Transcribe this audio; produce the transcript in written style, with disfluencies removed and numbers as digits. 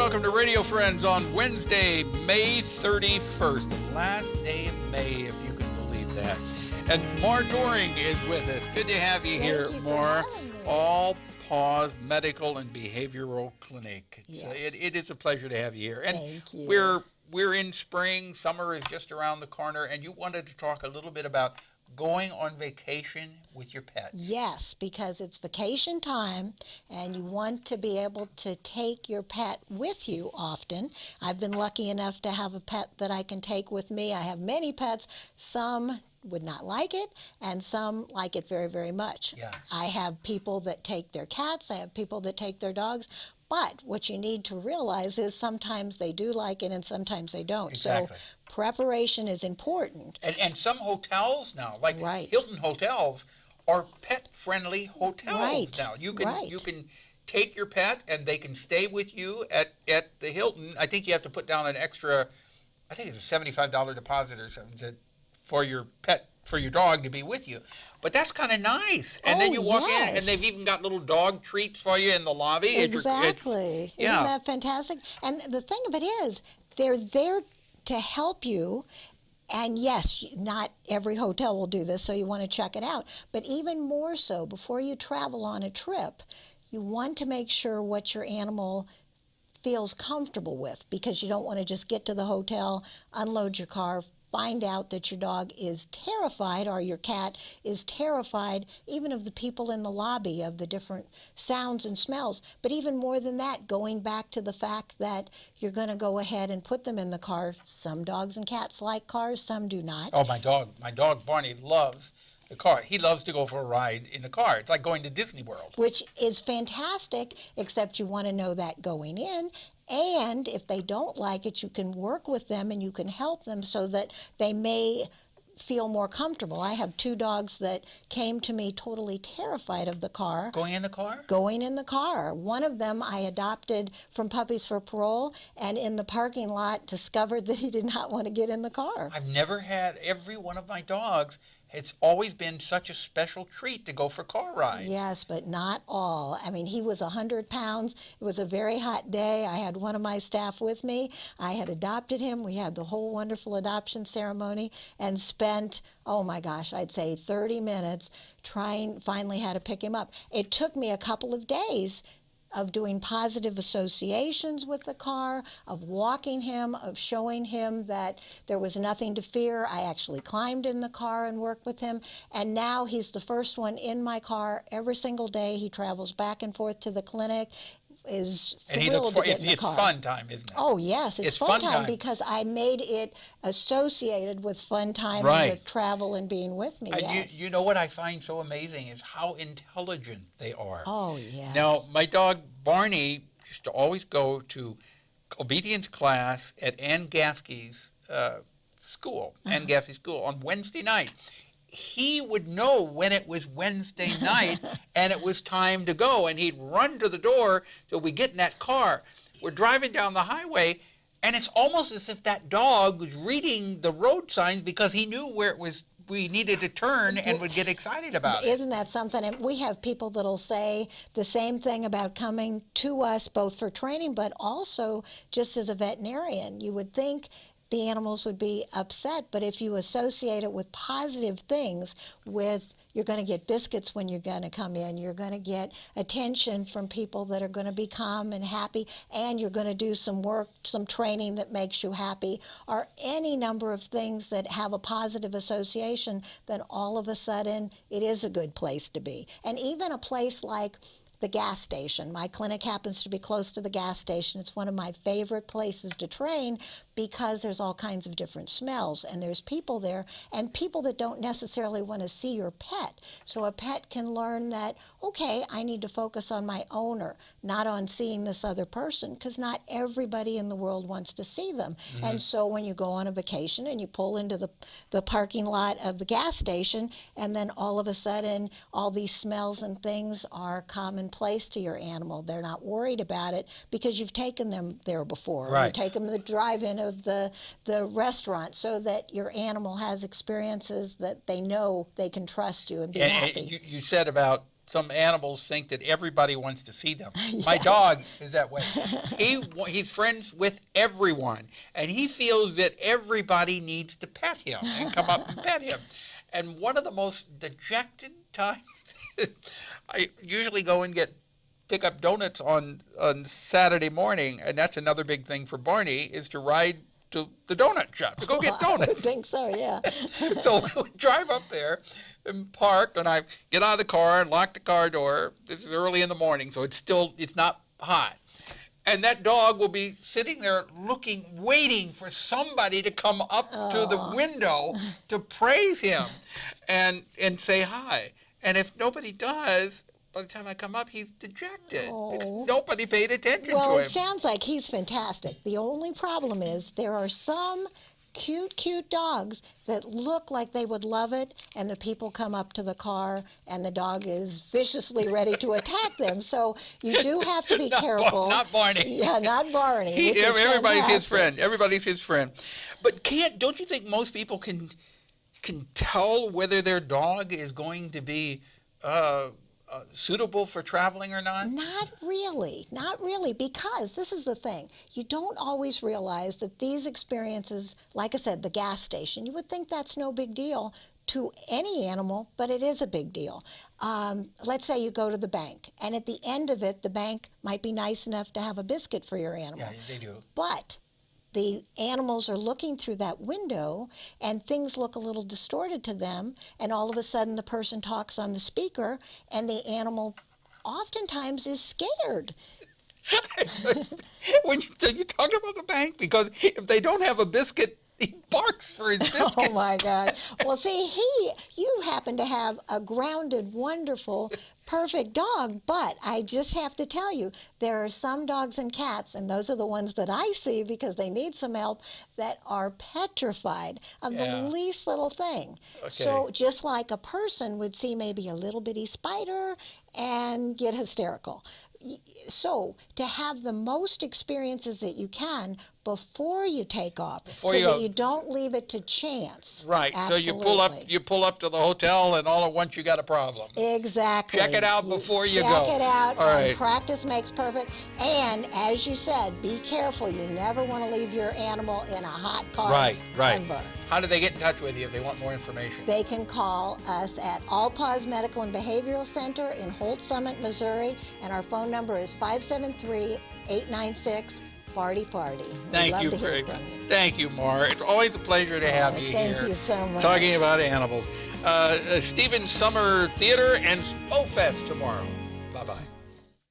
welcome to Radio Friends on Wednesday, May 31st, the last day of May, if you can believe that. And Doering is with us. Good to have you here, All Paws Medical and Behavioral Clinic. Yes. It is a pleasure to have you here. And Thank you. We're in spring, summer is just around the corner, and you wanted to talk a little bit about going on vacation with your pet. Yes, because it's vacation time and you want to be able to take your pet with you often. I've been lucky enough to have a pet that I can take with me. I have many pets. Some would not like it, and some like it very, very much. Yeah. I have people that take their cats. I have people that take their dogs. But what you need to realize is sometimes they do like it and sometimes they don't. Exactly. So preparation is important. And some hotels now, like Right. Hilton hotels, are pet-friendly hotels Right. now. You can Right. you can take your pet and they can stay with you at the Hilton. I think you have to put down an extra, I think it's a $75 deposit or something for your pet, for your dog to be with you. But that's kind of nice. And then you walk in and they've even got little dog treats for you in the lobby. Exactly. Yeah. Isn't that fantastic? And the thing of it is, they're there to help you. And yes, not every hotel will do this, so you want to check it out. But even more so, before you travel on a trip, you want to make sure what your animal feels comfortable with, because you don't want to just get to the hotel, unload your car, find out that your dog is terrified or your cat is terrified, even of the people in the lobby, of the different sounds and smells. But even more than that, going back to the fact that you're going to go ahead and put them in the car. Some dogs and cats like cars, some do not. Oh, my dog Barney loves the car. He loves to go for a ride in the car. It's like going to Disney World. Which is fantastic, except you want to know that going in. And if they don't like it, you can work with them and you can help them so that they may feel more comfortable. I have two dogs that came to me totally terrified of the car. Going in the car? Going in the car. One of them I adopted from Puppies for Parole, and in the parking lot discovered that he did not want to get in the car. I've never had, every one of my dogs, it's always been such a special treat to go for car rides. Yes, but not all. I mean, he was 100 pounds. It was a very hot day. I had one of my staff with me. I had adopted him. We had the whole wonderful adoption ceremony and spent, oh my gosh, I'd say 30 minutes finally had to pick him up. It took me a couple of days of doing positive associations with the car, of walking him, of showing him that there was nothing to fear. I actually climbed in the car and worked with him, and now he's the first one in my car every single day. He travels back and forth to the clinic, is thrilled to get in the car. It's fun time, isn't it? Oh, yes, it's fun time because I made it associated with fun time and with travel and being with me. Yes. You know what I find so amazing is how intelligent they are. Oh, yes. Now, my dog Barney used to always go to obedience class at Ann Gaffney's school, Ann Gaffney School, on Wednesday night. He would know when it was Wednesday night and it was time to go, and he'd run to the door. So we get in that car. We're driving down the highway, and it's almost as if that dog was reading the road signs because he knew where it was. We needed to turn and would get excited about it. Isn't that something? And we have people that'll say the same thing about coming to us, both for training, but also just as a veterinarian. You would think the animals would be upset, but if you associate it with positive things, you're going to get biscuits when you're going to come in, you're going to get attention from people that are going to be calm and happy, and you're going to do some work, some training that makes you happy, or any number of things that have a positive association, then all of a sudden it is a good place to be. And even a place like the gas station. My clinic happens to be close to the gas station. It's one of my favorite places to train because there's all kinds of different smells, and there's people there, and people that don't necessarily want to see your pet. So a pet can learn that, okay, I need to focus on my owner, not on seeing this other person, because not everybody in the world wants to see them. Mm-hmm. And so when you go on a vacation and you pull into the parking lot of the gas station, and then all of a sudden all these smells and things are commonplace to your animal. They're not worried about it because you've taken them there before. Right. You take them to the drive-in of the restaurant so that your animal has experiences that they know they can trust you and be happy. You said about some animals think that everybody wants to see them. My dog is that way. He's friends with everyone, and he feels that everybody needs to pet him and come up and pet him. And one of the most dejected times, I usually go and pick up donuts on Saturday morning, and that's another big thing for Barney, is to ride to the donut shop to go get donuts. I would think so, yeah. So I would drive up there and park, and I get out of the car and lock the car door. This is early in the morning, so it's not hot. And that dog will be sitting there waiting for somebody to come up to the window to praise him and say hi. And if nobody does, by the time I come up, he's dejected. Oh. Nobody paid attention to Well, him. it sounds like he's fantastic. The only problem is there are some cute dogs that look like they would love it, and the people come up to the car, and the dog is viciously ready to attack them. So you do have to be careful. Not Barney. Yeah, not Barney. Which is everybody's his fantastic. friend. Everybody's his friend. But don't you think most people can tell whether their dog is going to be suitable for traveling or not? Not really, because this is the thing. You don't always realize that these experiences, like I said, the gas station, you would think that's no big deal to any animal, but it is a big deal. Let's say you go to the bank, and at the end of it, the bank might be nice enough to have a biscuit for your animal. Yeah, they do. But the animals are looking through that window, and things look a little distorted to them, and all of a sudden the person talks on the speaker, and the animal oftentimes is scared. So you're talking about the bank, because if they don't have a biscuit, he barks for his biscuit. Oh my God. Well, see, you happen to have a grounded, wonderful, perfect dog, but I just have to tell you, there are some dogs and cats, and those are the ones that I see because they need some help, that are petrified of the least little thing. Okay. So just like a person would see maybe a little bitty spider and get hysterical. So to have the most experiences that you can before you take off, that you don't leave it to chance. Right. Absolutely. So you pull up to the hotel, and all at once you got a problem. Exactly. Check it out before you go. Check it out. All right. Practice makes perfect. And as you said, be careful. You never want to leave your animal in a hot car. Right. Ever. How do they get in touch with you if they want more information? They can call us at All Paws Medical and Behavioral Center in Holt Summit, Missouri, and our phone number is 573-896-4040. Thank you very much. Thank you, Maura. It's always a pleasure to have you here. Thank you so much. Talking about animals. Stephen Summer Theater and Spofest tomorrow. Bye-bye.